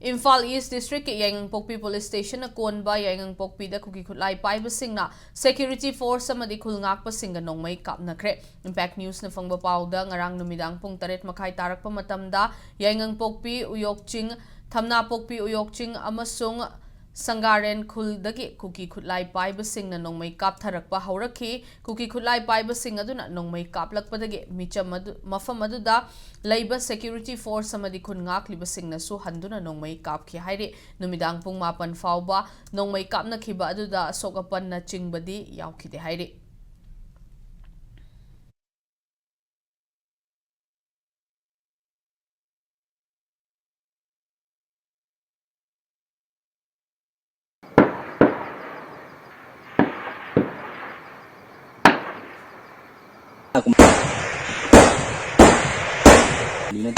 Imphal East District ke Yaingangpokpi Police Station na konba Yaingangpokpi da kuki khutlai paiba singna security force amadi khulngakpa singa nongmai kapnakre. Impact News na fangba pauda ngarang numidang pung 8 makhai tarakpa matamda Yaingangpokpi Uyokching Thamnapokpi Uyokching amasung Sangaren Kuldagi Kuki Kutlai Piba Sing na nong may kap tarakpa hauraki, Kuki Kutlai Piba Sing aduna nong may kaplak padagi, Micha Mafamaduda, Labor Security Force Samadi Kungak Libasing na su handuna nong may kap ki hairi, Numidang pung mapan fauba, nong may kap na kiba aduda sokapan na chingbadi yaw kide hairi. Lina